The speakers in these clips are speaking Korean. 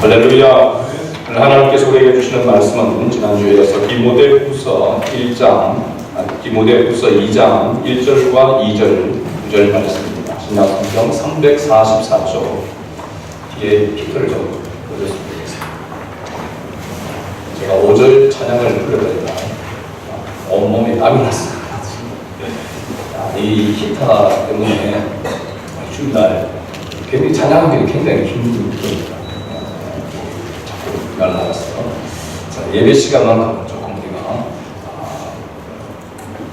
할렐루야. 하나님께서 우리에게 주시는 말씀은 지난주에 이어서 디모데후서 2장 1절과 2절, 9절 말씀입니다. 신약성경 344쪽 뒤에 피크를 좀 보여줬으면 좋겠습니다. 제가 5절 찬양을 불러드리다 온몸에 땀이 났습니다. 이 히타 때문에 주일날 굉장히 찬양하기 굉장히 힘듭니다. 날라갔어. 예배 시간만큼 조금 우리가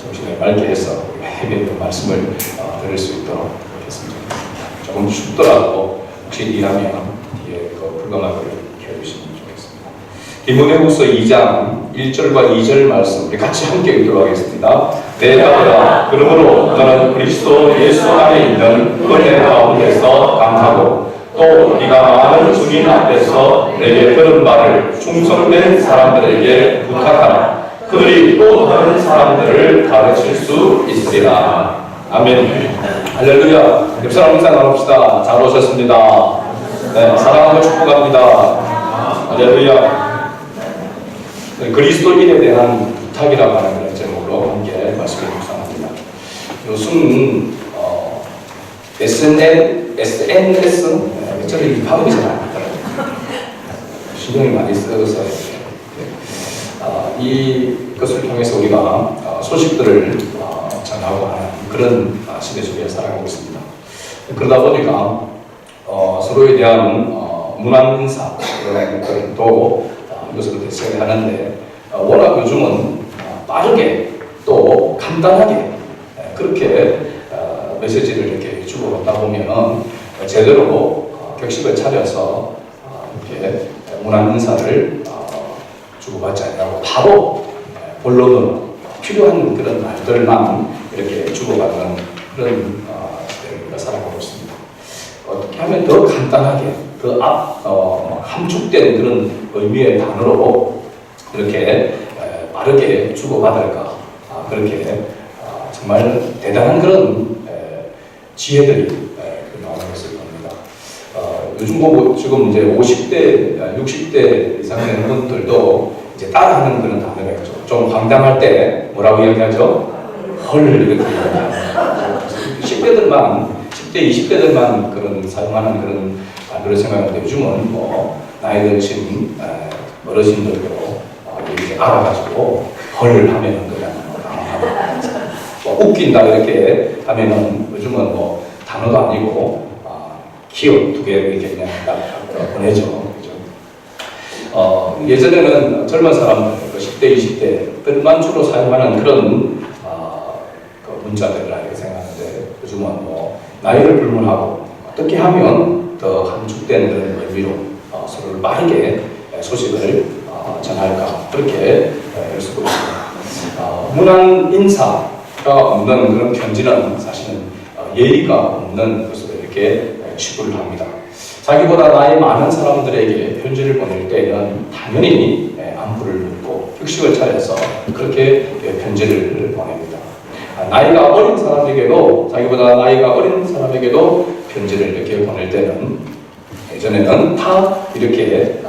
정신을 맑게 해서 예배 말씀을 들을 수 있도록 하겠습니다. 조금 춥더라도 혹시 일하면 뒤에 불감하기를 켜주시면 좋겠습니다. 디모데후서 2장 1절과 2절 말씀 우리 같이 함께 읽도록 하겠습니다. 내 아들아, 그러므로 너는 그리스도 예수 안에 있는 은혜 가운데서 강하고 또 네가 많은 주님 앞에서 내게 들은 말을 충성된 사람들에게 부탁하라. 그들이 또 다른 사람들을 가르칠 수 있으리라. 아멘. 할렐루야. 옆사람 인사 나눕시다. 잘 오셨습니다. 네, 사랑하고 축복합니다. 할렐루야. 그리스도인에 대한 부탁이라고 하는 그런 제목으로 함께 말씀을 묵상합니다. 요즘 SNS 저를 발음이 잘 안 나더라고요. 신경이 많이 쓰여서 이것을 통해서 우리가 소식들을 전하고 하는 그런 시대 속에 살아가고 있습니다. 그러다 보니까 서로에 대한 문안 인사 그런 것들도 이것으로 대처를 하는데 워낙 요즘은 빠르게 또 간단하게 그렇게 메시지를 이렇게 주고받다 보면 제대로 격식을 차려서 이렇게 문안 인사를 주고받지 않냐고 바로 본론으로 필요한 그런 말들만 이렇게 주고받는 그런 시대를 살아가고 있습니다. 어떻게 하면 더 간단하게 더 함축된 그런 의미의 단어로 이렇게 빠르게 주고받을까 그렇게 정말 대단한 그런 지혜들이 나오는 것을 봅니다. 요즘 지금 이제 50대, 60대 이상 되는 분들도 이제 따라하는 그런 단어가 있죠. 좀 황당할 때 뭐라고 이야기하죠? 헐 이렇게 이야기합니다. 10대, 20대들만 그런 사용하는 그런 단어를 생각하는데 요즘은 뭐 나이 드신 어르신들도 이렇게 알아가지고 헐 하면은 그냥 웃긴다 이렇게 하면은 요즘은 뭐 단어도 아니고 기억 두 개 이렇게 그냥 딱 보내죠. 그죠? 예전에는 젊은 사람들, 10대, 20대들만 주로 사용하는 그런 문자들이라 이렇게 생각하는데 요즘은 뭐 나이를 불문하고 어떻게 하면 더 함축된 그런 의미로 서로를 빠르게 소식을 전할까 그렇게 쓰고 있습니다. 문안 인사가 없는 그런 편지는 사실은 예의가 없는 것으로 이렇게 취급을 합니다. 자기보다 나이 많은 사람들에게 편지를 보낼 때는 당연히 안부를 묻고 격식을 차려서 그렇게 편지를 보냅니다. 나이가 어린 사람에게도 자기보다 나이가 어린 사람에게도 편지를 이렇게 보낼 때는 예전에는 다 이렇게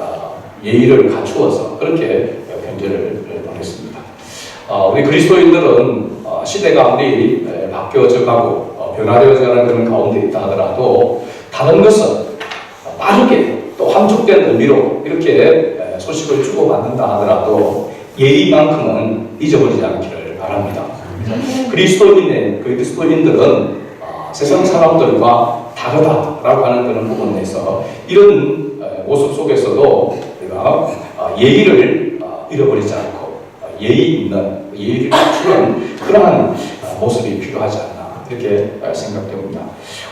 예의를 갖추어서 그렇게 편지를 보냈습니다. 우리 그리스도인들은 시대가 아무리 바뀌어져 가고 변화되어져 가는 그런 가운데 있다 하더라도 다른 것은 빠르게 또 함축된 의미로 이렇게 소식을 주고받는다 하더라도 예의만큼은 잊어버리지 않기를 바랍니다. 그리스도인들은 세상 사람들과 다르다라고 하는 그런 부분에서 이런 모습 속에서도 우리가 예의를 잃어버리지 않고 예의를 갖추는 그러한 모습이 필요하지 않나 이렇게 생각됩니다.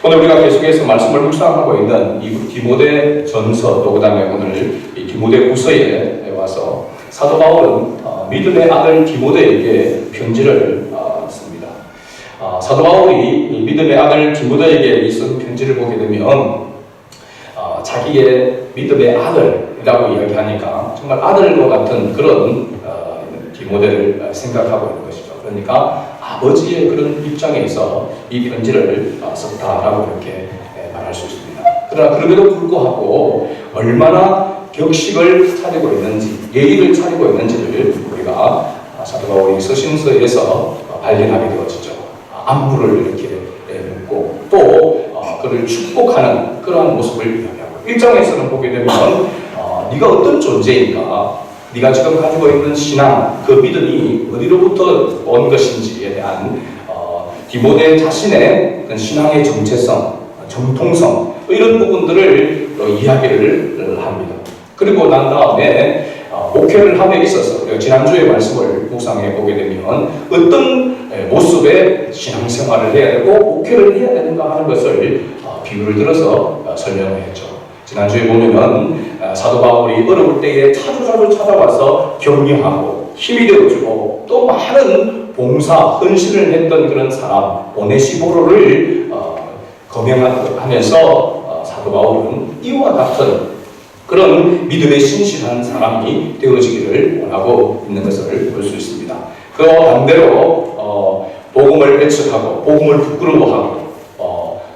오늘 우리가 계속해서 말씀을 묵상하고 있는 이 디모데 전서 또 그다음에 오늘 이 디모데 후서에 와서 사도 바울은 믿음의 아들 디모데에게 편지를 씁니다. 사도 바울이 이 믿음의 아들 디모데에게 쓴 편지를 보게 되면 자기의 믿음의 아들이라고 이야기하니까 정말 아들과 같은 그런 디모데를 생각하고 있는 것이죠. 그러니까 아버지의 그런 입장에서 이 편지를 썼다라고 이렇게 말할 수 있습니다. 그러나 그럼에도 불구하고 얼마나 격식을 차리고 있는지, 예의를 차리고 있는지를 우리가 사도 바울이 서신서에서 발견하게 되어지죠. 안부를 이렇게 묻고 또 그를 축복하는 그러한 모습을 이야기하고 1장에서는 보게 되면 네가 어떤 존재인가, 네가 지금 가지고 있는 신앙, 그 믿음이 어디로부터 온 것인지에 대한 디모데 자신의 신앙의 정체성, 정통성 이런 부분들을 이야기를 합니다. 그리고 난 다음에 목회를 함에 있어서 지난주의 말씀을 묵상해 보게 되면 어떤 모습의 신앙생활을 해야 되고 목회를 해야 되는가 하는 것을 비유를 들어서 설명을 했죠. 지난주에 보면은 사도 바울이 어려울 때에 자주 찾아와서 격려하고 힘이 되어주고 또 많은 봉사, 헌신을 했던 그런 사람 오네시보로를 거명하면서 사도 바울은 이와 같은 그런 믿음에 신실한 사람이 되어지기를 원하고 있는 것을 볼 수 있습니다. 그 반대로 복음을 배척하고 복음을 부끄러워하고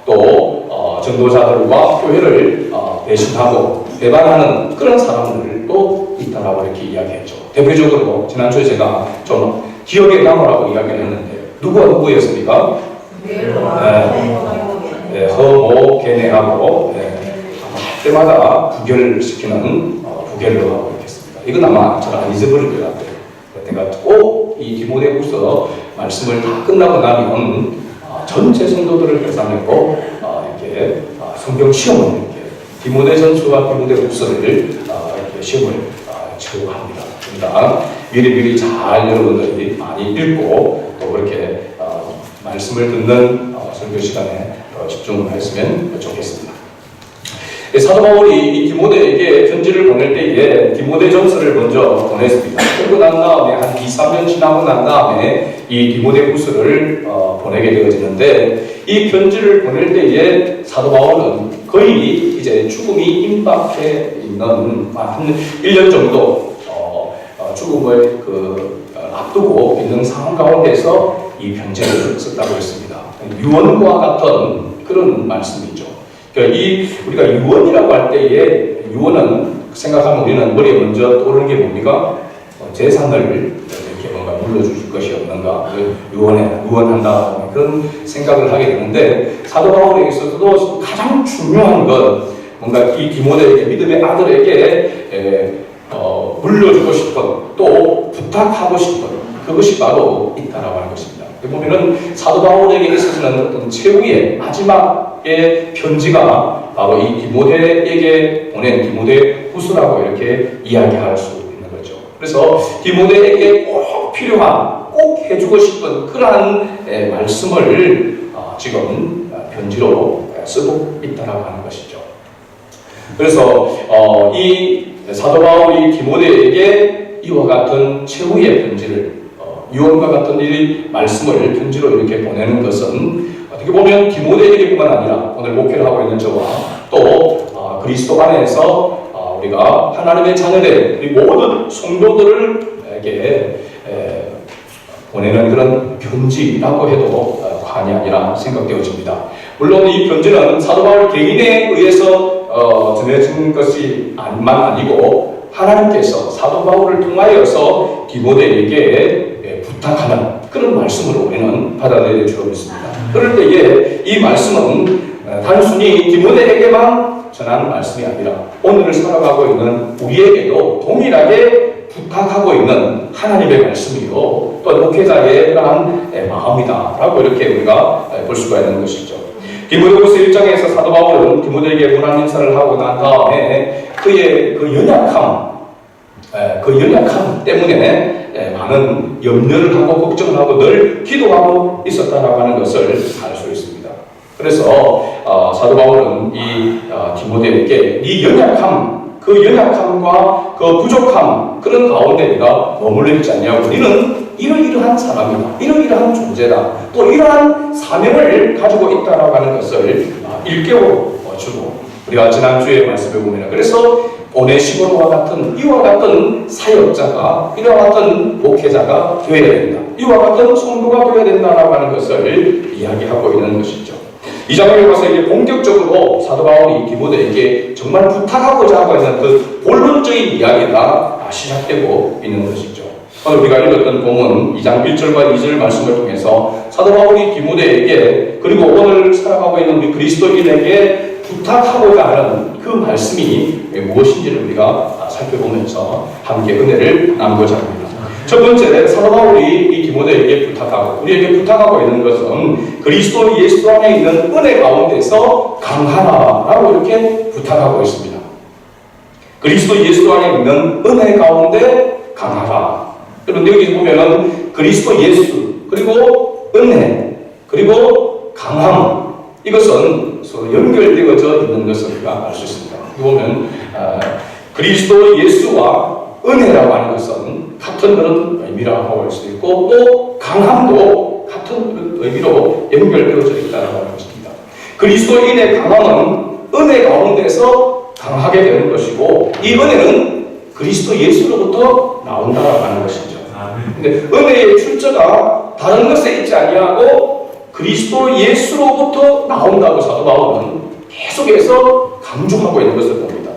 또 전도자들과 교회를 배신하고 배반하는 그런 사람들도 있다라고 이렇게 이야기했죠. 대표적으로 지난주에 제가 좀 기억에 남으라고 이야기를 했는데 누구와 누구였습니까? 허모 게네하고 할 때마다 부결시키는 부결로 하고 있겠습니다. 이건 아마 잘 안 잊어버릴 것 같아요. 내가 꼭 이 디모데후서 말씀을 다 끝나고 나면 전체 성도들을 회상하고 이렇게 성경 시험을 이렇게 디모데전서와 디모데후서를 이렇게 시험을 치고 합니다. 그러니까 미리 잘 여러분들이 많이 읽고 또 그렇게 말씀을 듣는 설교 시간에 집중을 했으면 좋겠습니다. 사도 바울이 이 디모데에게 편지를 보낼 때에 디모데전서를 먼저 보냈습니다. 그리고 난 다음에 한 2-3년 지나고 난 다음에 이 디모데후서를 보내게 되어지는데 이 편지를 보낼 때에 사도 바울은 거의 이제 죽음이 임박해 있는 한 1년 정도 죽음을 앞두고 있는 상황 가운데서 이 편지를 썼다고 했습니다. 유언과 같은 그런 말씀이죠. 그러니까 우리가 유언이라고 할 때에 유언은 생각하면 우리는 머리에 먼저 떠오르는 게 뭡니까? 재산을 이렇게 뭔가 물려줄 것이 없는가, 유언한다 그런 생각을 하게 되는데 사도 바울에 있어서도 가장 중요한 건 뭔가 이 디모데에게 믿음의 아들에게 물려주고 싶은 또 부탁하고 싶은 그것이 바로 있다라고 하는 것입니다. 보면은 사도 바울에게 있어서는 어떤 최후의 마지막의 편지가 바로 이 디모데에게 보낸 디모데후서라고 이렇게 이야기할 수 있는 거죠. 그래서 디모데에게 꼭 필요한, 꼭 해주고 싶은 그러한 말씀을 지금 편지로 쓰고 있다라고 하는 것이죠. 그래서 이 사도 바울이 디모데에게 이와 같은 최후의 편지를 유언과 같은 이 말씀을 편지로 이렇게 보내는 것은 어떻게 보면 디모데에게뿐만 아니라 오늘 목회를 하고 있는 저와 또 그리스도 안에서 우리가 하나님의 자녀들 이 모든 성도들에게 보내는 그런 편지라고 해도 과언이 아니라 생각되어집니다. 물론 이 편지는 사도 바울 개인에 의해서 전해진 것이만 아니고 하나님께서 사도 바울을 통하여서 디모데에게 부탁하는 그런 말씀으로 우리는 받아들일 줄 믿습니다. 그럴 때에 이 말씀은 단순히 디모데에게만 전하는 말씀이 아니라 오늘 살아가고 있는 우리에게도 동일하게 부탁하고 있는 하나님의 말씀이요 또 목회자의 그러한 마음이다라고 이렇게 우리가 볼 수가 있는 것이죠. 디모데후서 1장에서 사도 바울은 디모데에게 문안 인사를 하고 난 다음에 그의 그 연약함 때문에 많은 염려를 하고 걱정을 하고 늘 기도하고 있었다라고 하는 것을 알 수 있습니다. 그래서 사도 바울은 이 디모데에게 이 연약함, 그 연약함과 그 부족함 그런 가운데 네가 머물러 있지 않냐고, 너는 이러이러한 사람이다, 이러이러한 존재다, 또 이러한 사명을 가지고 있다라고 하는 것을 일깨워 주고, 우리가 지난주에 말씀을 보면 그래서 오네시모로와 같은 이와 같은 사역자가, 이와 같은 목회자가 되어야 된다, 이와 같은 성도가 되어야 된다라고 하는 것을 이야기하고 있는 것이죠. 이 장면에 가서 이제 본격적으로 사도 바울이 디모데에게 정말 부탁하고자 하고 있는 그 본론 본문적인 이야기가 시작되고 있는 것이죠. 오늘 우리가 읽었던 본문 2장 1절과 2절 말씀을 통해서 사도 바울이 디모데에게 그리고 오늘 살아가고 있는 우리 그리스도인에게 부탁하고자 하는 그 말씀이 무엇인지를 우리가 살펴보면서 함께 은혜를 나누고자 합니다. 첫 번째, 사도 바울이 이 디모데에게 부탁하고 우리에게 부탁하고 있는 것은 그리스도 예수 안에 있는 은혜 가운데서 강하라라고 이렇게 부탁하고 있습니다. 그리스도 예수 안에 있는 은혜 가운데 강하라. 그런데 여기 보면은 그리스도 예수, 그리고 은혜, 그리고 강함, 이것은 서로 연결되어져 있는 것을 우리가 알 수 있습니다. 여기 보면 그리스도 예수와 은혜라고 하는 것은 같은 그런 의미라고 할 수 있고 또 강함도 같은 그런 의미로 연결되어져 있다고 하는 것입니다. 그리스도인의 강함은 은혜 가운데서 강하게 되는 것이고 이 은혜는 그리스도 예수로부터 나온다고 하는 것이죠. 근데 은혜의 출처가 다른 것에 있지 아니하고 그리스도 예수로부터 나온다고 사도 바울은 계속해서 강조하고 있는 것을 봅니다.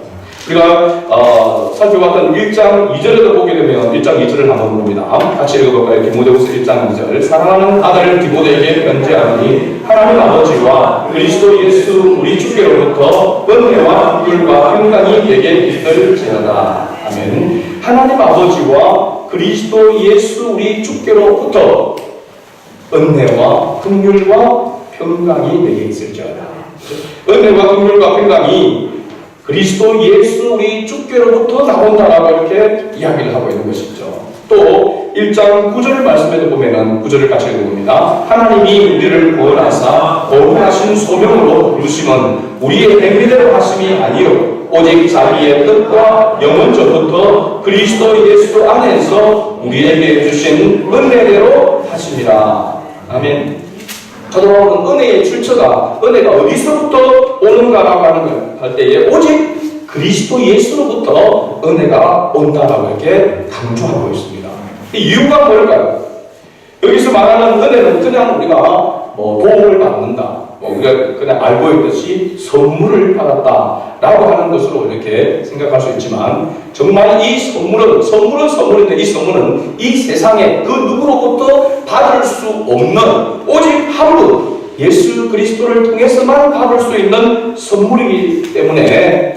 우리가 살펴봤던 1장 2절에도 보게 되면 1장 2절을 한번 봅니다. 같이 읽어볼까요? 디모데후서 1장 2절. 사랑하는 아들 디모데에게 편지하니 하나님 아버지와 그리스도 예수 우리 주께로부터 은혜와 긍휼과 평강이 내게 있을지어다. 아멘. 하나님 아버지와 그리스도 예수 우리 주께로부터 은혜와 긍휼과 평강이 내게 있을지어다. 은혜와 긍휼과 평강이 그리스도 예수 우리 주께로부터 나온다라고 이렇게 이야기를 하고 있는 것이죠. 또 1장 9절 말씀에도 보면은 9절을 같이 읽어봅니다. 하나님이 우리를 구원하사 거룩하신 소명으로 부르심은 우리의 행위대로 하심이 아니요 오직 자기의 뜻과 영원전부터 그리스도 예수 안에서 우리에게 주신 은혜대로 하심이라. 아멘. 사도 바울은 은혜의 출처가 은혜가 어디서부터 오는가라고 하는 걸 할 때에 오직 그리스도 예수로부터 은혜가 온다라고 이렇게 강조하고 있습니다. 이 이유가 뭘까요? 여기서 말하는 은혜는 그냥 우리가 도움을 받는다, 우리가 그냥 알고 있듯이 선물을 받았다라고 하는 것으로 이렇게 생각할 수 있지만 정말 이 선물은 선물인데 이 선물은 이 세상에 그 누구로부터 받을 수 없는 오직 한 분 예수 그리스도를 통해서만 받을 수 있는 선물이기 때문에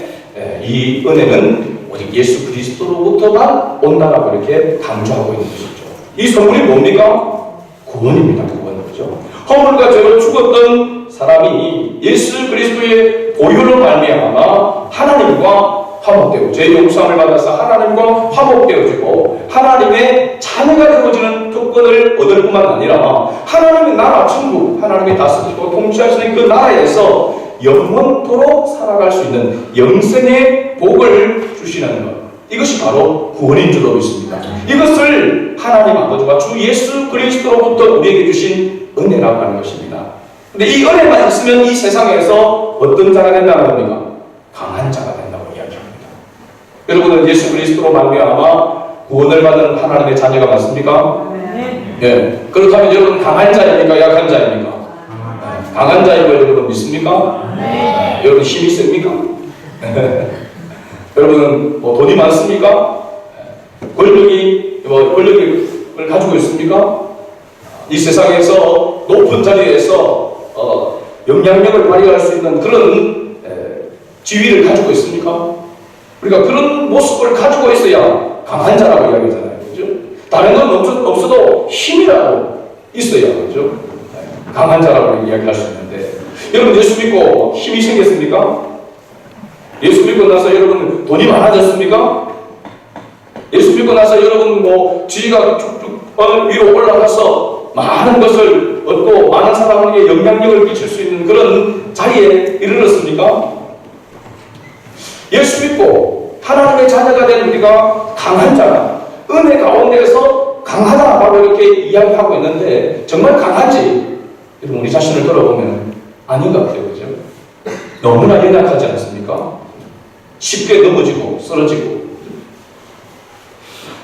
이 은혜는 오직 예수 그리스도로부터만 온다라고 이렇게 강조하고 있는 것이죠. 이 선물이 뭡니까? 구원입니다. 구원이죠. 허물과 죄로 죽었던 사람이 예수 그리스도의 보혈로 말미암아 하나님과 화목되고 죄 용서함을 받아서 하나님과 화목되어지고 하나님의 자녀가 되어지는 특권을 얻을 뿐만 아니라 하나님의 나라 천국, 하나님의 다스리고 통치하시는 그 나라에서 영원토록 살아갈 수 있는 영생의 복을 주시는 것, 이것이 바로 구원인 줄로 믿습니다. 이것을 하나님 아버지와 주 예수 그리스도로부터 우리에게 주신 은혜라고 하는 것입니다. 근데 이 은혜만 있으면 이 세상에서 어떤 자가 된다는 겁니까? 강한 자가 된다고 이야기합니다. 여러분은 예수 그리스도로 말미암아 구원을 받은 하나님의 자녀가 맞습니까? 네. 그렇다면 여러분 강한 자입니까? 약한 자입니까? 강한 자인 걸 여러분 믿습니까? 네. 여러분 힘이 셉니까? 여러분은 돈이 많습니까? 권력을 가지고 있습니까? 이 세상에서 높은 자리에서 영향력을 발휘할 수 있는 그런 지위를 가지고 있습니까? 우리가 그런 모습을 가지고 있어야 강한 자라고 이야기하잖아요. 그죠? 다른 건 없어도 힘이라도 있어야, 그죠? 강한 자라고 이야기할 수 있는데, 여러분 예수 믿고 힘이 생겼습니까? 예수 믿고 나서 여러분 돈이 많아졌습니까? 예수 믿고 나서 여러분 지위가 쭉쭉 위로 올라가서 많은 것을 얻고 많은 사람에게 영향력을 끼칠 수 있는 그런 자리에 이르렀습니까? 예수 믿고 하나님의 자녀가 된 우리가 강한 자가 은혜 가운데에서 강하다라고 이렇게 이야기하고 있는데 정말 강한지 여러분 우리 자신을 돌아보면 아닌 것 같아요. 그죠? 너무나 연약하지 않습니까? 쉽게 넘어지고 쓰러지고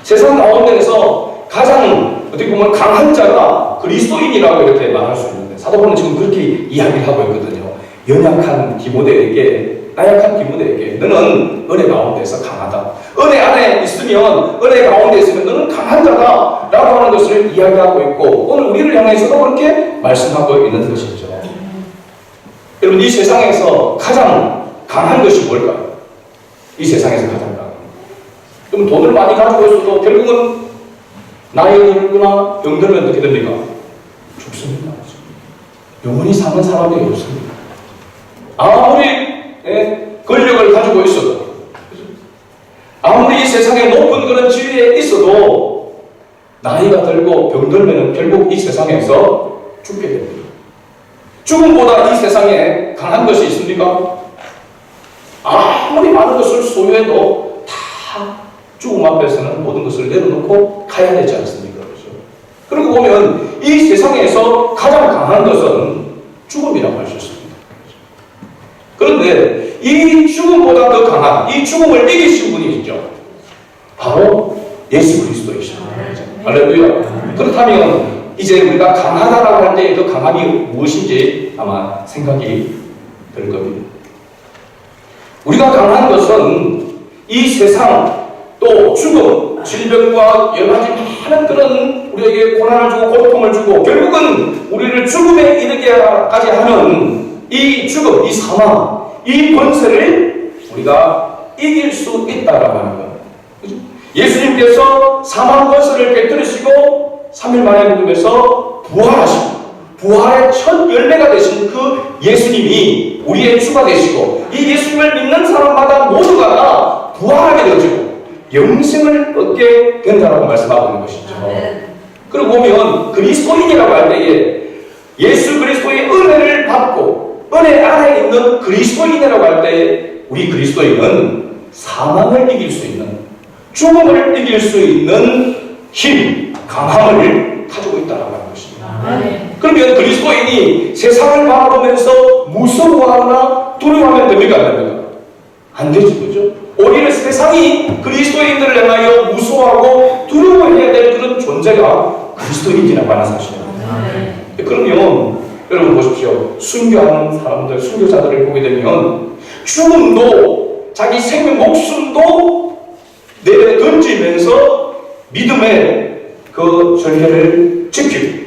세상 가운데에서 가장 어떻게 보면 강한 자가 그리스도인이라고 이렇게 말할 수 있는데 사도 바울은 지금 그렇게 이야기를 하고 있거든요. 연약한 디모데에게 나약한 디모데에게 너는 은혜 가운데서 강하다. 은혜 안에 있으면, 은혜 가운데 있으면 너는 강한 자다 라고 하는 것을 이야기하고 있고, 오늘 우리를 향해서도 그렇게 말씀하고 있는 것이죠. 여러분, 이 세상에서 가장 강한 것이 뭘까요? 이 세상에서 가장 강한 것. 그럼 돈을 많이 가지고 있어도 결국은 나이가 들거나 병들면 어떻게 됩니까? 죽습니다. 영원히 사는 사람이 없습니다. 아무리 권력을 가지고 있어도, 아무리 이 세상에 높은 그런 지위에 있어도 나이가 들고 병들면 결국 이 세상에서 죽게 됩니다. 죽음보다 이 세상에 강한 것이 있습니까? 아무리 많은 것을 소유해도 다 죽음 앞에서는 모든 것을 내려놓고 가야 되지 않습니까? 그렇죠? 그러고 보면 이 세상에서 가장 강한 것은 죽음이라고 할 수 있습니다. 그런데 이 죽음보다 더 강한, 이 죽음을 이기신 분이 있죠. 바로 예수 그리스도이십니다. 할렐루야. 그렇다면 이제 우리가 강하다라고 할 때 그 강함이 무엇인지 아마 생각이 들 겁니다. 우리가 강한 것은 이 세상, 또 죽음, 질병과 여러 가지 많은 그런 우리에게 고난을 주고 고통을 주고 결국은 우리를 죽음에 이르게까지 하는 이 죽음, 이 사망, 이 권세를 우리가 이길 수 있다라고 하는 거예요. 그죠? 예수님께서 사망 권세를 깨뜨리시고 3일 만에 죽음에서 부활하시고 부활의 첫 열매가 되신 그 예수님이 우리의 주가 되시고 이 예수님을 믿는 사람마다 모두가 다 부활하게 되어지고 영생을 얻게 된다라고 말씀하고 있는 것이죠. 그리고 보면 그리스도인이라고 할 때에 예수 그리스도의 은혜를 받고 은혜 안에 있는 그리스도인이라고 할 때에 우리 그리스도인은 사망을 이길 수 있는, 죽음을 이길 수 있는 힘, 강함을 가지고 있다라고 하는 것입니다. 그러면 그리스도인이 세상을 바라보면서 무서워하거나 두려워하면 됩니까? 안 됩니까? 안 되죠. 그죠? 오히려 세상이 그리스도인들을 향하여 무서워하고 두려워해야 될 그런 존재가 그리스도인이라고 하는 사실입니다. 그러면 여러분 보십시오. 순교하는 사람들, 순교자들을 보게 되면 죽음도 자기 생명 목숨도 내려 던지면서 믿음의 그 절개를 지키고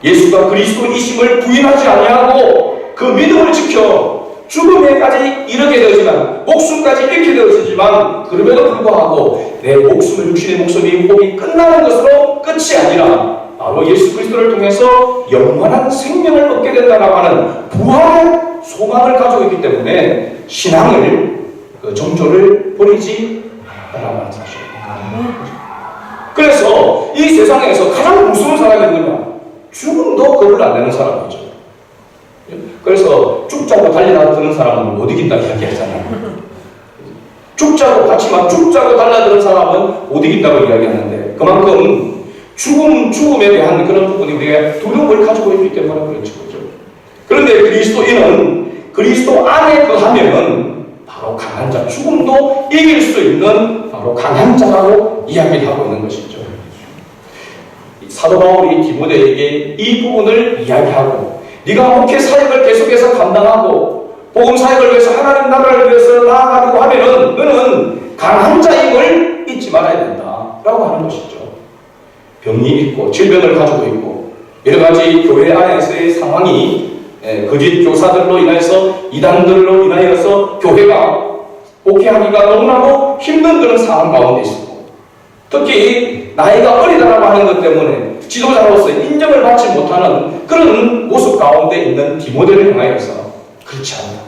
예수가 그리스도이심을 부인하지 아니하고 그 믿음을 지켜 죽음에까지 이르게 되지만 목숨까지 잃게 되어지지만 그럼에도 불구하고 내 목숨을 육신의 목숨이 몸이 끝나는 것으로 끝이 아니라 바로 예수 그리스도를 통해서 영원한 생명을 얻게 된다고 하는 부활의 소망을 가지고 있기 때문에 신앙을 그 정조를 버리지 않는다고 하는 사실입니다. 그래서 이 세상에서 가장 무서운 사람이 누구냐? 죽음도 겁을 안 내는 사람이죠. 그래서 죽자고 달려드는 사람은 못 이긴다 이야기하잖아요. 죽자고 같이만 죽자고 달려드는 사람은 못 이긴다고 이야기하는데 그만큼 죽음에 대한 그런 부분이 우리가 두려움을 가지고 있기 때문에 그렇죠. 그런데 그리스도인은 그리스도 안에 거하면은 바로 강한 자, 죽음도 이길 수 있는 바로 강한 자라고 이야기를 하고 있는 것이죠. 사도 바울이 디모데에게 이 부분을 이야기하고 네가 목회 사역을 계속해서 감당하고 복음 사역을 위해서 하나님 나라를 위해서 나아가려고 하면은 너는 강한 자임을 잊지 말아야 된다라고 하는 것이죠. 병이 있고 질병을 가지고 있고 여러 가지 교회 안에서의 상황이 거짓 교사들로 인해서 이단들로 인하여서 교회가 목회하기가 너무나도 힘든 그런 상황 가운데 있고 특히 나이가 어리다라고 하는 것 때문에 지도자로서 인정을 받지 못하는 그런 모습 가운데 있는 디모데를 향하여서 그렇지 않다.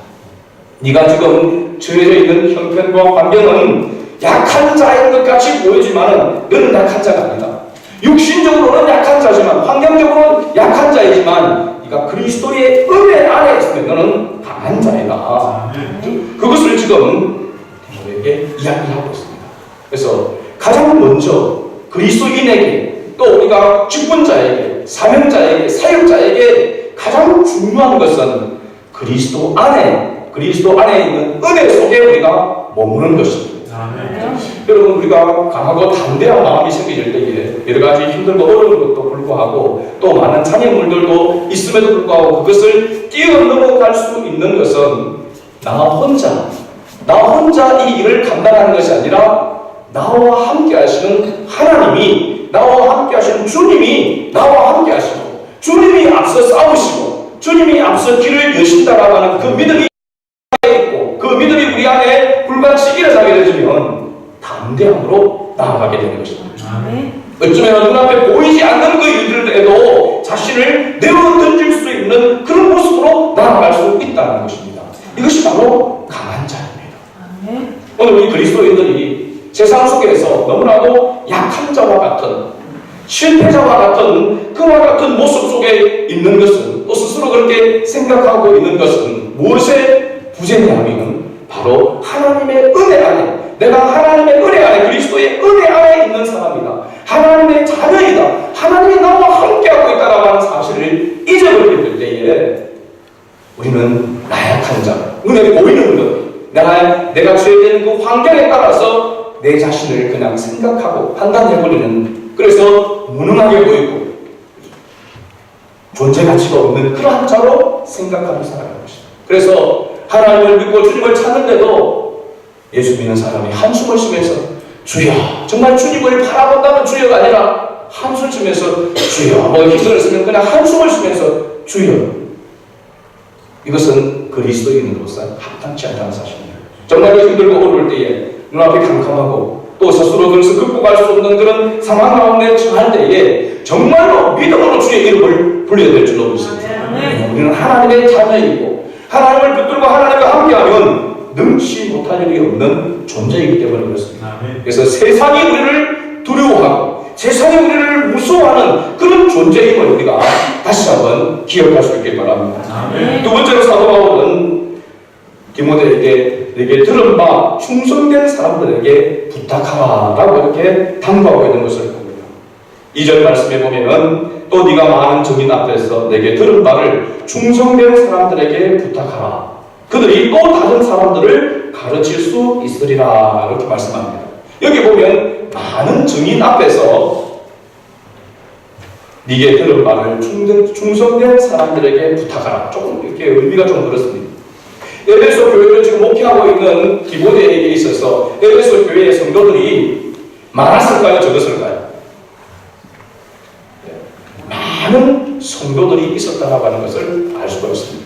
네가 지금 처해져 있는 형편과 환경은 약한 자인 것 같이 보이지만 너는 약한 자가 아니다. 육신적으로는 약한 자지만 환경적으로는 약한 자이지만 네가 그리스도의 은혜 안에 있으면 너는 강한 자이다. 그것을 지금 디모데에게 이야기하고 있습니다. 그래서 가장 먼저 그리스도인에게 또 우리가 직분자에게 사명자에게 사역자에게 가장 중요한 것은 그리스도 안에 있는 은혜 속에 우리가 머무는 것입니다. 여러분 우리가 강하고 담대한 마음이 생길 때에 여러 가지 힘들고 어려운 것도 불구하고 또 많은 장애물들도 있음에도 불구하고 그것을 뛰어넘어갈 수 있는 것은 나 혼자 이 일을 감당하는 것이 아니라 나와 함께 하시는 하나님이, 나와 함께 하시는 주님이 나와 함께 하시고, 주님이 앞서 싸우시고 주님이 앞서 길을 여신다라고 하는 그 믿음이 있고, 그 믿음이 우리 안에 불같이 일어나게 되면 담대함으로 나아가게 되는 것입니다. 어쩌면 눈앞에 보이지 않는 그 일들에도 자신을 내어 던질 수 있는 그런 모습으로 나아갈 수 있다는 것입니다. 이것이 바로 강한 자입니다. 오늘 우리 그리스도인들이 세상 속에서 너무나도 약한 자와 같은, 실패자와 같은, 그와 같은 모습 속에 있는 것은, 또 스스로 그렇게 생각하고 있는 것은 무엇의 부재냐면 바로 하나님의 은혜 안에, 내가 하나님의 은혜 안에, 그리스도의 은혜 안에 있는 사람이다, 하나님의 자녀이다, 하나님이 나와 함께하고 있다라고 하는 사실을 잊어버릴 때에 우리는 나약한 자, 눈에 보이는 것, 내가 죄된 그 환경에 따라서 내 자신을 그냥 생각하고 판단해버리는, 그래서 무능하게 보이고 존재 가치가 없는 그러한 자로 생각하며 살아가는 것입니다. 그래서 하나님을 믿고 주님을 찾는데도 예수 믿는 사람이 한숨을 쉬면서 주여, 정말 주님을 바라본다는 주여가 아니라 한숨을 쉬면서 주여, 뭐 기도를 쓰면 그냥 한숨을 쉬면서 주여, 이것은 그리스도인으로서 합당치 않다는 사실입니다. 정말 힘들고 어려울 때에 눈앞이 캄캄하고 또 스스로 그것을 극복할 수 없는 그런 상황 가운데 처할 때에 정말로 믿음으로 주의 이름을 불러야 될 줄로 믿습니다. 우리는 하나님의 자녀이고 하나님을 붙들고 하나님과 함께하면 능치 못할 일이 없는 존재이기 때문에 그렇습니다. 그래서 세상이 우리를 두려워하고 세상이 우리를 무서워하는 그런 존재임을 우리가 다시 한번 기억할 수 있길 바랍니다. 두 번째로 사도 바울은 디모데에게 내게 들은 바 충성된 사람들에게 부탁하라라고 이렇게 당부하고 있는 것을 봅니다. 2절 말씀에 보면 또 네가 많은 증인 앞에서 내게 들은 바를 충성된 사람들에게 부탁하라. 그들이 또 다른 사람들을 가르칠 수 있으리라 이렇게 말씀합니다. 여기 보면 많은 증인 앞에서 네게 들은 바를 충성된 사람들에게 부탁하라. 조금 이렇게 의미가 좀 그렇습니다. 에베소 교회를 지금 목회하고 있는 디모데에게 있어서 에베소 교회의 성도들이 많았을까요? 적었을까요? 많은 성도들이 있었다고 하는 것을 알 수가 있습니다.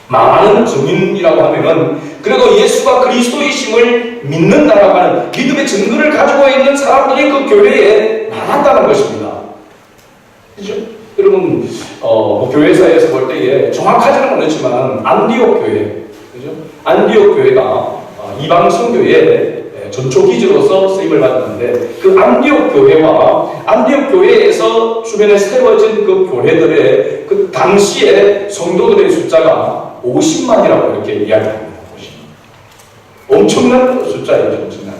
많은 증인이라고 하면은 그래도 예수가 그리스도이심을 믿는다라고 하는 믿음의 증거를 가지고 있는 사람들이 그 교회에 많았다는 것입니다. 그렇죠? 여러분 교회사에서 볼 때에 정확하지는 않지만 안디옥 교회, 그죠? 안디옥 교회가 이방 선교의 전초 기지로서 쓰임을 받았는데 그 안디옥 교회와 안디옥 교회에서 주변에 세워진 그 교회들의 그 당시의 성도들의 숫자가 50만이라고 이렇게 이야기합니다. 엄청난 숫자예요, 엄청난.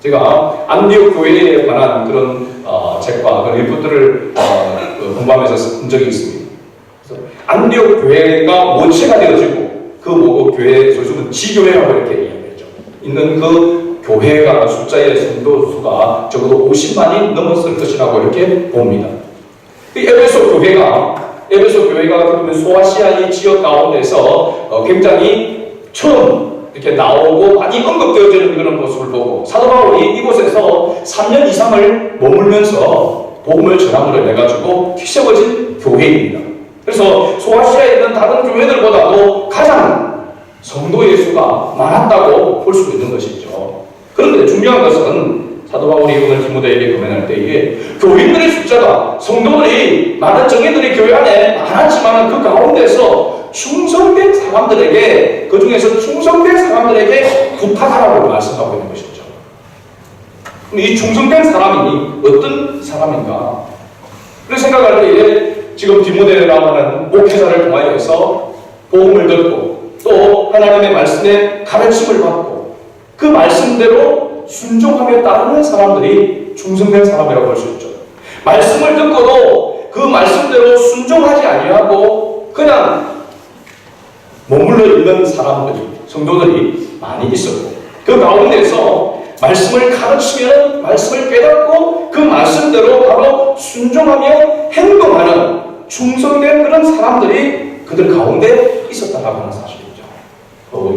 제가 안디옥 교회에 관한 그런 책과 그런 리포트를 공부하면서 쓴 적이 있습니다. 그래서 안디옥 교회가 모체가 되어지고 그 교회 소수는 지교회라고 이렇게 이야기했죠. 있는 그 교회가 숫자의 성도 수가 적어도 50만이 넘었을 것이라고 이렇게 봅니다. 에베소 교회가 그러면 소아시아 이 지역 가운데서 굉장히 처음 이렇게 나오고 많이 언급되어지는 그런 모습을 보고 사도 바울이 이곳에서 3년 이상을 머물면서 복음을 전함으로 해가지고 세워진 교회입니다. 그래서 소아시아에 있는 다른 교회들보다도 가장 성도의 수가 많았다고 볼 수 있는 것이죠. 그런데 중요한 것은 사도 바울이 오늘 디모데에게 고면할 때에 교인들의 숫자가, 성도들이 많은 정예들이 교회 안에 많았지만 그 가운데서 충성된 사람들에게, 그 중에서 충성된 사람들에게 부탁하라고 말씀하고 있는 것이죠. 이 충성된 사람이 어떤 사람인가? 그런 생각할 때에 지금 디모데라고 하는 목회자를 통하여서 복음을 듣고 또 하나님의 말씀에 가르침을 받고 그 말씀대로 순종하며 따르는 사람들이 충성된 사람이라고 볼 수 있죠. 말씀을 듣고도 그 말씀대로 순종하지 아니하고 그냥 머물러 있는 사람들이, 성도들이 많이 있었고 그 가운데서 말씀을 가르치면 말씀을 깨닫고 그 말씀대로 바로 순종하며 행동하는 충성된 그런 사람들이 그들 가운데 있었다고 하는 사실이죠.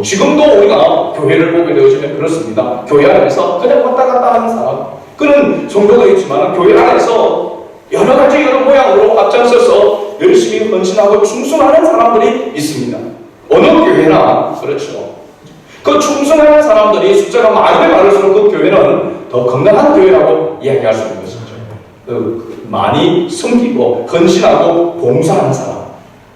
지금도 우리가 교회를 보게 되어지면 그렇습니다. 교회 안에서 그냥 왔다 갔다 하는 사람, 그런 성도도 있지만 교회 안에서 여러 가지 여러 모양으로 앞장서서 열심히 헌신하고 충성하는 사람들이 있습니다. 어느 교회나 그렇죠. 그 충성하는 사람들이 숫자가 많으면 많을수록 그 교회는 더 건강한 교회라고 이야기할 수 있는 것이죠. 많이 섬기고 헌신하고 봉사하는 사람,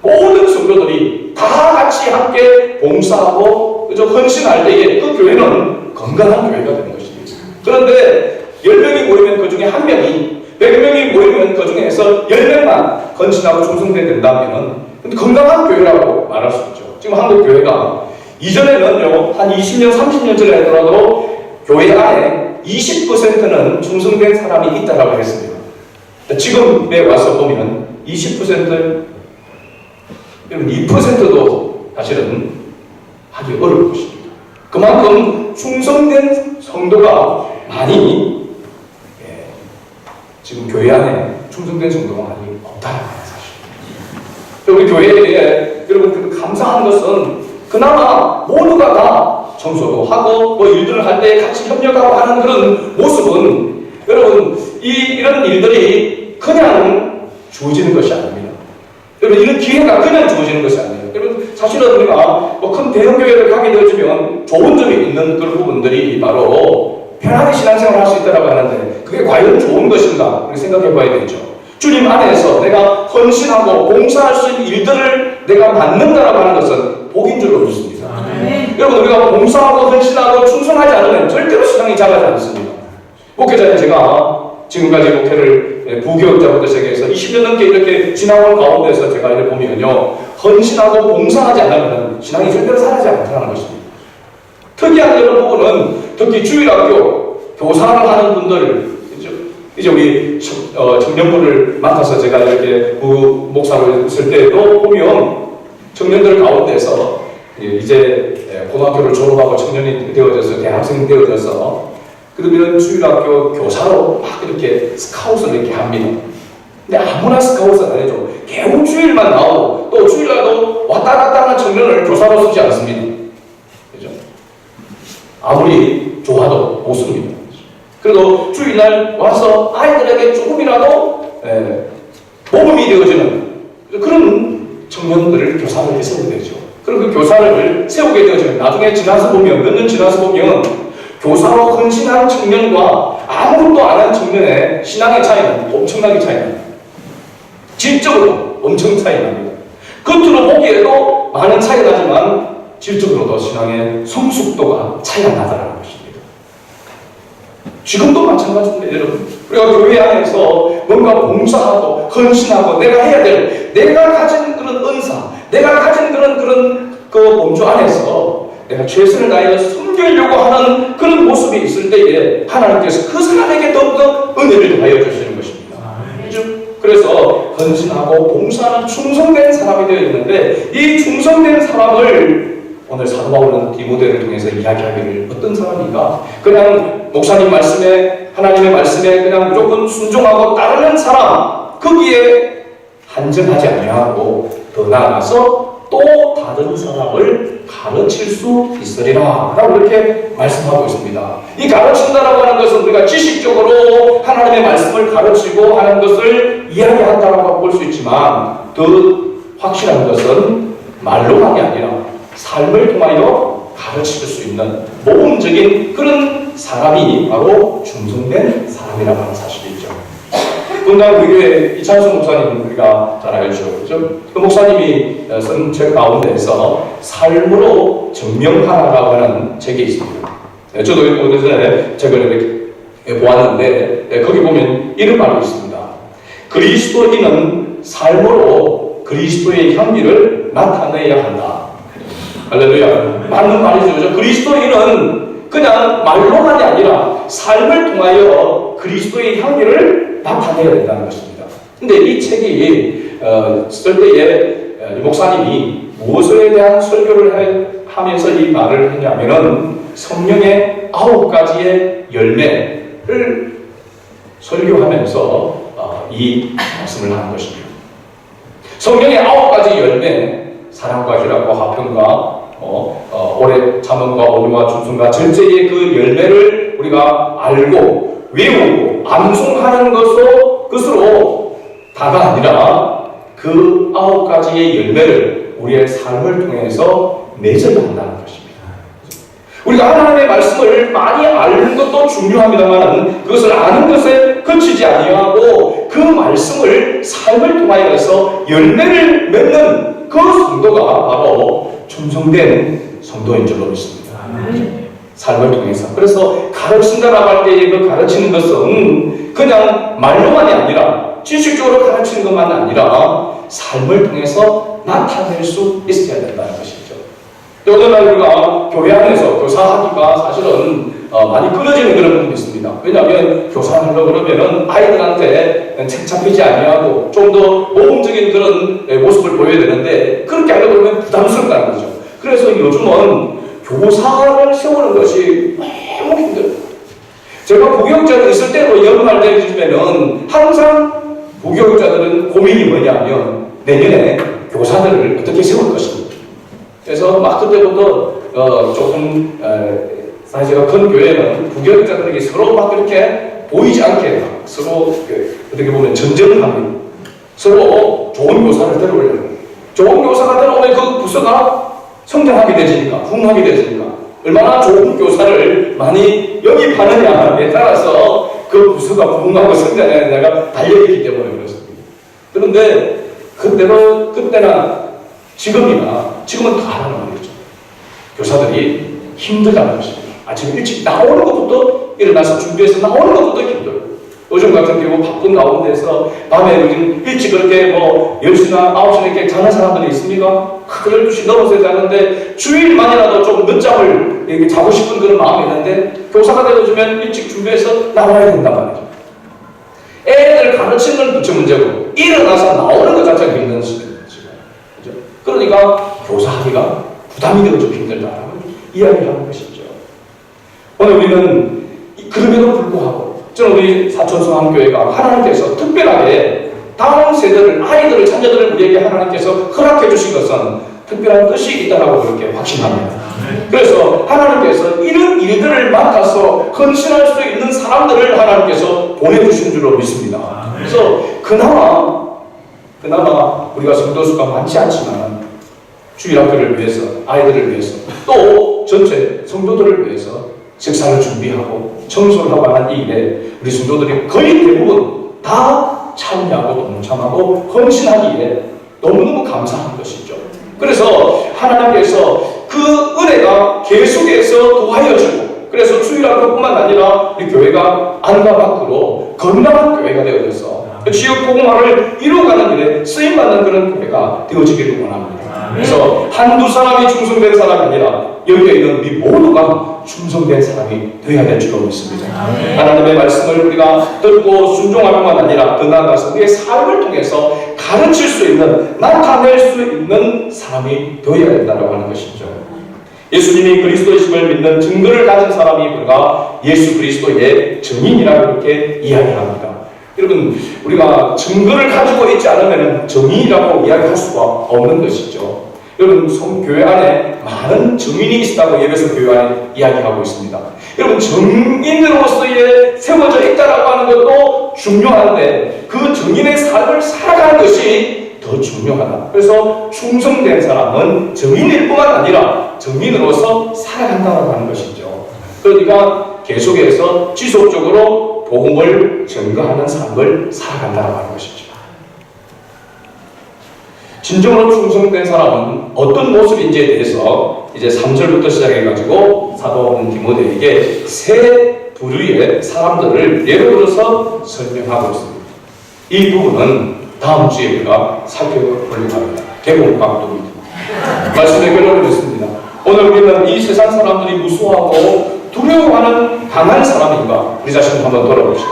모든 성도들이 다 같이 함께 봉사하고 헌신할 때에 그 교회는 건강한 교회가 되는 것입니다. 그런데 10명이 모이면 그 중에 1명이, 100명이 모이면 그 중에서 10명만 헌신하고 충성되게 된다면 건강한 교회라고 말할 수 있죠. 지금 한국 교회가 이전에는요, 한 20년, 30년 전에 하더라도 교회 안에 20%는 충성된 사람이 있다라고 했습니다. 지금에 와서 보면 20%, 2%도 사실은 하기 어려울 것입니다. 그만큼 충성된 성도가 많이, 지금 교회 안에 충성된 성도가 많이 없다는 사실입니다. 우리 교회에 여러분 감사한 것은 그나마 모두가 다 청소도 하고 일들을 할 때 같이 협력하고 하는 그런 모습은 여러분 이런 일들이 그냥 주어지는 것이 아닙니다. 여러분 이런 기회가 그냥 주어지는 것이 아니에요. 여러분 사실은 우리가 큰 대형교회를 가게 되어지면 좋은 점이 있는 그런 부분들이 바로 편하게 신앙생활을 할 수 있다고 하는데 그게 과연 좋은 것인가 생각해 봐야 되죠. 주님 안에서 내가 헌신하고 봉사할 수 있는 일들을 내가 맡는다라고 하는 것은 복인 줄 믿습니다. 여러분 우리가 봉사하고 헌신하고 충성하지 않으면 절대로 신앙이 자라지 않습니다. 목회자님 제가 지금까지 목회를 부교육자부터 시작해서 20년 넘게 이렇게 지나온 가운데서 제가 이렇게 보면요, 헌신하고 봉사하지 않으면 신앙이 절대로 살아지 않다는 것입니다. 특이한 이런 부분은 특히 주일학교 교사를 하는 분들, 이제 우리 청년부를 맡아서 제가 이렇게 목사를 했을 때도 보면 청년들 가운데서 이제 고등학교를 졸업하고 청년이 되어져서 대학생이 되어져서 그러면 주일학교 교사로 막 이렇게 스카웃을 이렇게 합니다. 근데 아무나 스카웃은 안 해줘. 겨우 주일만 나오고 또 주일날도 왔다 갔다 하는 청년을 교사로 쓰지 않습니다. 그죠? 아무리 좋아도 못 씁니다. 그래도 주일날 와서 아이들에게 조금이라도 모범이 되어지는 그런 청년들을 교사를 세우게 되죠. 그럼 그 교사를 세우게 되어지면 나중에 지나서 보면 몇 년 지나서 보면 교사로 헌신한 청년과 아무것도 안 한 청년의 신앙의 차이는 엄청나게 차이 납니다. 질적으로 엄청 차이 납니다. 겉으로 보기에도 많은 차이가 나지만 질적으로도 신앙의 성숙도가 차이가 나다라는 것입니다. 지금도 마찬가지인데 여러분 우리가 교회 안에서 뭔가 봉사하고 헌신하고 내가 해야 될 내가 가진 그런 은사 내가 가진 그런 그 몸주 안에서 내가 최선을 다해 섬기려고 하는 그런 모습이 있을 때에 하나님께서 그 사람에게 더욱더 은혜를 더하여 주시는 것입니다. 그래서 헌신하고 봉사하는 충성된 사람이 되어 있는데 이 충성된 사람을 오늘 사도 바울은 디모데를 통해서 이야기하기를 어떤 사람인가? 그냥 목사님 말씀에 하나님의 말씀에 그냥 무조건 순종하고 따르는 사람 거기에 한정하지 아니하고 더 나아가서 또 다른 사람을 가르칠 수 있으리라 라고 이렇게 말씀하고 있습니다. 이 가르친다라고 하는 것은 우리가 지식적으로 하나님의 말씀을 가르치고 하는 것을 이야기한다고 볼 수 있지만 더 확실한 것은 말로만이 아니라 삶을 통하여 가르칠 수 있는 모범적인 그런 사람이 바로 충성된 사람이라고 하는 사실이죠. 분당 우리 교회 이찬수 목사님 우리가 잘 알죠. 그렇죠? 그 목사님이 쓴 책 가운데에서 삶으로 증명하라라고 하는 책이 있습니다. 저도 오늘 전에 책을 이렇게 보았는데 거기 보면 이런 말이 있습니다. 그리스도인은 삶으로 그리스도의 향기를 나타내야 한다. 할렐루야. 맞는 말이죠. 그리스도인은 그냥 말로만이 아니라 삶을 통하여 그리스도의 향기를 나타내야 된다는 것입니다. 근데 이 책이 쓸 때에 목사님이 무엇에 대한 설교를 하면서 이 말을 했냐면은 성령의 9가지의 열매를 설교하면서 이 말씀을 하는 것입니다. 성령의 9가지 열매, 사랑과 희락과 화평과 오래 참음과 온유와 충성과 절제의 그 열매를 우리가 알고 외우고 암송하는 것으로 다가 아니라 그 9가지의 열매를 우리의 삶을 통해서 맺어야 한다는 것입니다. 우리가 하나님의 말씀을 많이 아는 것도 중요합니다만 그것을 아는 것에 그치지 아니하고 그 말씀을 삶을 통하여서 열매를 맺는 그 성도가 바로 충성된 성도인 줄로 믿습니다. 삶을 통해서. 그래서 가르친다라고 할 때 그 가르치는 것은 그냥 말로만이 아니라 지식적으로 가르치는 것만 아니라 삶을 통해서 나타낼 수 있어야 된다는 것이죠. 오늘날 우리가 교회 안에서 교사하기가 사실은 많이 끊어지는 그런 부분이 있습니다. 왜냐하면 교사하려고 그러면은 아이들한테 책 잡히지 아니하고 좀 더 모범적인 그런 모습을 보여야 되는데 그렇게 하려고 그러면 부담스럽다는 거죠. 그래서 요즘은 교사를 세우는 것이 너무 힘들어요. 제가 부교육자들 있을 때로 연구할 때 요즘에는 항상 부교육자들은 고민이 뭐냐면 내년에 교사들을 어떻게 세울 것인가. 그래서 막 그때부터 조금 사실 제가 큰 교회는 부교육자들에게 서로 막 그렇게 보이지 않게 서로 어떻게 보면 전쟁을 합니다. 서로 좋은 교사를 데려오려고. 좋은 교사가 데려오면 그 부서가 성장하게 되지니까, 부흥하게 되지니까 얼마나 좋은 교사를 많이 영입하느냐에 따라서 그 부서가 부흥하고 성장하느냐가 달려있기 때문에 그렇습니다. 그런데 그때나 지금은 다르는 말이죠. 교사들이 힘들다는 것입니다. 아침 일찍 나오는 것부터 일어나서 준비해서 나오는 것부터 힘들어요. 요즘 같은 경우 바쁜 가운데서 밤에 요즘 일찍 그렇게 10시나 9시나 이렇게 자는 사람들이 있습니까? 12시 넘어서 자는데 주일만이라도 좀 늦잠을 이렇게 자고 싶은 그런 마음이 있는데 교사가 되어주면 일찍 준비해서 나와야 된단 말이죠. 애들 가르치는 건 부처 문제고 일어나서 나오는 것 자체가 힘든 시대죠. 그죠? 그러니까 교사하기가 부담이 되고 좀 힘들다라고 이야기를 하는 것이죠. 오늘 우리는 그럼에도 불구하고 저는 우리 사천성함교회가 하나님께서 특별하게 다음 세대를, 아이들을, 자녀들을 우리에게 하나님께서 허락해 주신 것은 특별한 뜻이 있다고 그렇게 확신합니다. 그래서 하나님께서 이런 일들을 맡아서 헌신할 수 있는 사람들을 하나님께서 보내주신 줄로 믿습니다. 그래서 그나마 우리가 성도수가 많지 않지만 주일학교를 위해서, 아이들을 위해서, 또 전체 성도들을 위해서 식사를 준비하고 청소를 하고 하는 이 일에 우리 성도들이 거의 대부분 다 참여하고 동참하고 헌신하기에 너무너무 감사한 것이죠. 그래서 하나님께서 그 은혜가 계속해서 도와여주고 그래서 주일학교뿐만 아니라 우리 교회가 안과 밖으로 건강한 교회가 되어져서 지역 복음화를 이루어가는 일에 쓰임받는 그런 교회가 되어지기를 원합니다. 그래서 한두 사람이 충성된 사람이 아니라 여기에 있는 우리 모두가 충성된 사람이 되어야 될 줄로 믿습니다. 하나님의 말씀을 우리가 듣고 순종할 뿐만 아니라 더 나아가서 우리의 삶을 통해서 가르칠 수 있는, 나타낼 수 있는 사람이 되어야 된다고 하는 것이죠. 예수님이 그리스도이심을 믿는 증거를 가진 사람이 우리가 예수 그리스도의 증인이라고 이렇게 이야기합니다. 여러분, 우리가 증거를 가지고 있지 않으면 정인이라고 이야기할 수가 없는 것이죠. 여러분, 교회 안에 많은 증인이 있다고 예배소 교회 안에 이야기하고 있습니다. 여러분, 증인으로서의 세워져 있다라고 하는 것도 중요한데 그 증인의 삶을 살아가는 것이 더 중요하다. 그래서 충성된 사람은 증인일 뿐만 아니라 증인으로서 살아간다고 하는 것이죠. 그러니까 계속해서 지속적으로 복음을 증거하는 삶을 살아간다고 하는 것이죠. 진정으로 충성된 사람은 어떤 모습인지에 대해서 이제 3절부터 시작해가지고 사도 디모데에게 세 부류의 사람들을 예로 들어서 설명하고 있습니다. 이 부분은 다음 주에 우리가 살펴보려고 합니다. 개봉각도입니다. 말씀의 결론을 듣습니다. 오늘 우리는 이 세상 사람들이 무서워하고 두려워하는 강한 사람인가? 우리 자신을 한번 돌아봅시다.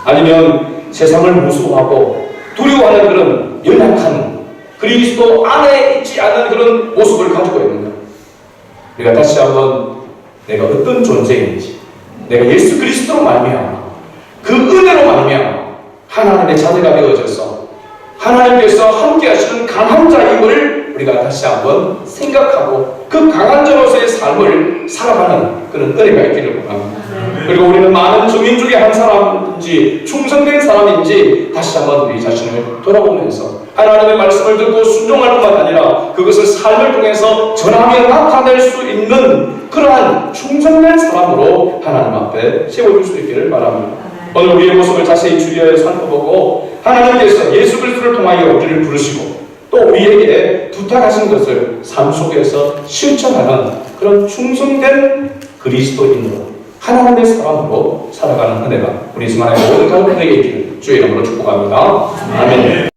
아니면 세상을 무서워하고 두려워하는 그런 연약한 그리스도 안에 있지 않은 그런 모습을 가지고 있는가? 우리가 다시 한번 내가 어떤 존재인지, 내가 예수 그리스도로 말미암아 그 은혜로 말미암아 하나님의 자녀가 되어져서 하나님께서 함께 하시는 강한 자임을 우리가 다시 한번 생각하고 그 강한 자로서의 삶을 살아가는 그런 은혜가 있기를 바랍니다. 그리고 우리는 많은 증인 중에 한 사람인지 충성된 사람인지 다시 한번 우리 자신을 돌아보면서 하나님의 말씀을 듣고 순종할 뿐만 아니라 그것을 삶을 통해서 전하며 나타낼 수 있는 그러한 충성된 사람으로 하나님 앞에 세워줄 수 있기를 바랍니다. 오늘 우리의 모습을 자세히 주의하여 살펴보고 하나님께서 예수 그리스도를 통하여 우리를 부르시고 또 우리에게 부탁하신 것을 삶 속에서 실천하는 그런 충성된 그리스도인으로 하나님의 사람으로 살아가는 은혜가 우리 주만의 모든 가족들에게 있기를 주의 이름으로 축복합니다. 아멘.